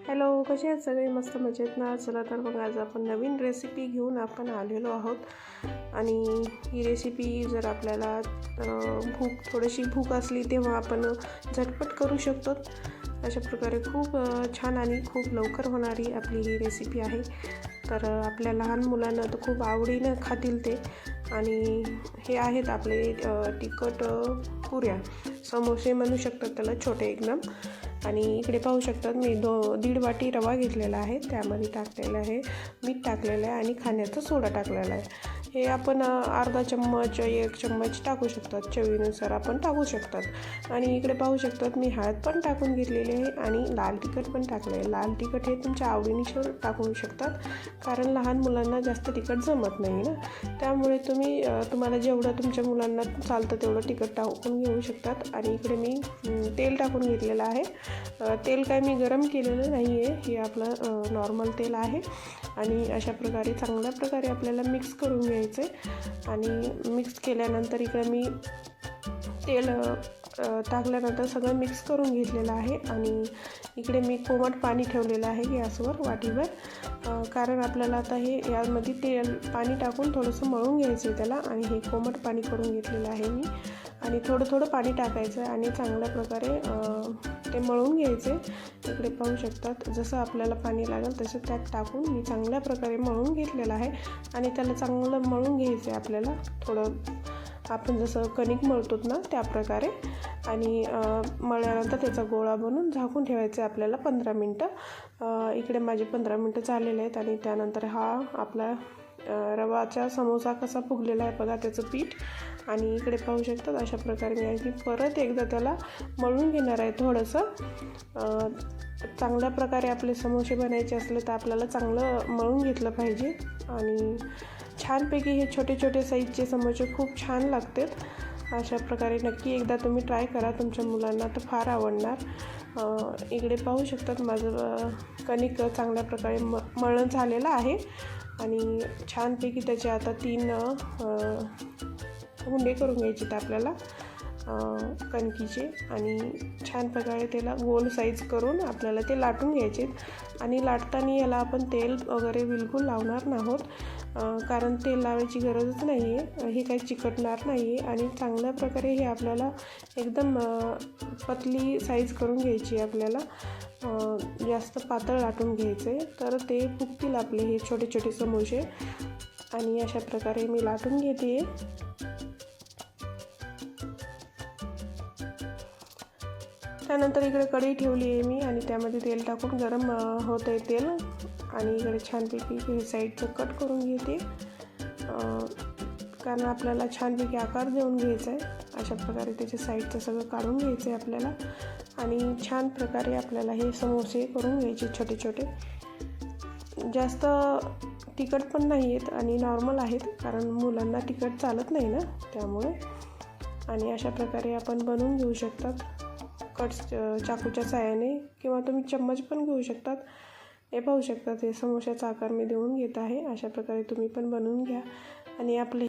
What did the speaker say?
Hello, कसे आहेत सगळे? मस्त मजेत ना? चला तर मग आज आपण नवीन रेसिपी घेऊन आपण आलेलो आहोत. आणि ही रेसिपी जर आपल्याला थोडीशी भूक असली तेव्हा आपण झटपट करू शकतो. अशा प्रकारे खूप छान आणि खूप लवकर होणारी आपली ही रेसिपी आहे. तर आपल्या लहान मुलांना तर खूप आवडीनं खातील ते. आणि हे आहेत आपले तिखट पुऱ्या, समोसे म्हणू शकतात त्याला, छोटे एकदम. आणि इकडे पाहू शकतात मी 1.5 वाटी रवा घेतलेला आहे, त्यामध्ये टाकलेलं आहे मीठ, टाकलेलं आहे आणि खाण्याचा सोडा टाकलेला आहे. हे आपण अर्धा चम्मच 1 चम्मच टाकू शकतात, चवीनुसार आपण टाकू शकतात. आणि इकडे पाहू शकतात मी हळद पण टाकून घेतलेली आहे आणि लाल तिखट पण टाकले आहे. लाल तिखट हे तुमच्या आवडीनुसार टाकू शकतात, कारण लहान मुलांना जास्त तिखट जमत नाही ना, त्यामुळे तुम्हाला जेवढं तुमच्या मुलांना चालतं तेवढं तिखट टाकून घेऊ शकतात. आणि इकडे मी तेल टाकून घेतलेलं आहे. तेल काय मी गरम केलेलं नाही आहे, हे आपलं नॉर्मल तेल आहे. आणि अशा प्रकारे चांगल्या प्रकारे आपल्याला मिक्स करून घ्यायचं आहे. आणि मिक्स केल्यानंतर इकडे मी तेल टाकल्यानंतर सगळं मिक्स करून घेतलेलं आहे. आणि इकडे मी कोमट पाणी ठेवलेलं आहे गॅसवर वाटीवर, कारण आपल्याला आता हे यामध्ये पाणी टाकून थोडंसं मळून घ्यायचं आहे त्याला. आणि हे कोमट पाणी करून घेतलेलं आहे मी. आणि थोडं थोडं पाणी टाकायचं आहे आणि चांगल्या प्रकारे ते मळून घ्यायचे. इकडे पाहू शकतात जसं आपल्याला पाणी लागेल तसं त्यात टाकून मी चांगल्या प्रकारे मळून घेतलेलं आहे. आणि त्याला चांगलं मळून घ्यायचं आहे आपल्याला, थोडं आपण जसं कणिक मळतो ना त्या प्रकारे. आणि मळल्यानंतर त्याचा गोळा बनवून झाकून ठेवायचं आहे आपल्याला 15 मिनटं. इकडे माझे 15 मिनटं झालेले आहेत. आणि त्यानंतर हा आपला रवाचा समोसा कसा फुगलेला आहे बघा, त्याचं पीठ. आणि इकडे पाहू शकतात अशा प्रकारे मी आणखी परत एकदा त्याला मळून घेणार आहे थोडंसं. चांगल्या प्रकारे आपले समोसे बनायचे असले तर आपल्याला चांगलं मळून घेतलं पाहिजे. आणि छानपैकी हे छोटे छोटे साईजचे समोसे खूप छान लागतात. अशा प्रकारे नक्की एकदा तुम्ही ट्राय करा, तुमच्या मुलांना तर फार आवडणार. इकडे पाहू शकतात माझं कणिक चांगल्या प्रकारे मळण झालेलं आहे. आणि छानपैकी त्याचे आता 3 हुंडे करून घ्यायचे आपल्याला कणकीचे. आणि छान प्रकारे त्याला गोल साईज करून आपल्याला ते लाटून घ्यायचे. आणि लाटताना याला आपण तेल वगैरे बिलकुल लावणार नाहोत, कारण तेल लावायची गरजच नाही आहे. हे काही चिकटणार नाही आहे. आणि चांगल्या प्रकारे हे आपल्याला एकदम पतली साईज करून घ्यायची आपल्याला, जास्त पातळ लाटून घ्यायचं आहे, तर ते फुगतील आपले हे छोटे छोटे समोसे. आणि अशा प्रकारे मी लाटून घेते. त्यानंतर इकडे कढई ठेवली आहे मी आणि त्यामध्ये तेल टाकून गरम होत आहे तेल. आणि इकडे छानपैकी हे साईडचं कट करून घेते, कारण आपल्याला छानपैकी आकार देऊन घ्यायचा आहे. अशा प्रकारे त्याच्या साईडचं सगळं काढून घ्यायचं आहे आपल्याला. आणि छान प्रकारे आपल्याला हे समोसे करून घ्यायचे छोटे छोटे. जास्त तिखट पण नाही आहेत आणि नॉर्मल आहेत, कारण मुलांना तिखट चालत नाही ना, त्यामुळे. आणि अशा प्रकारे आपण बनवून घेऊ शकतात चाकूच्या साहाय्याने, किंवा तुम्ही चम्मच पण घेऊ शकतात. हे पाहू शकतात हे समोशाचा आकार मी देऊन घेत आहे. अशा प्रकारे तुम्ही पण बनवून घ्या. आणि आपले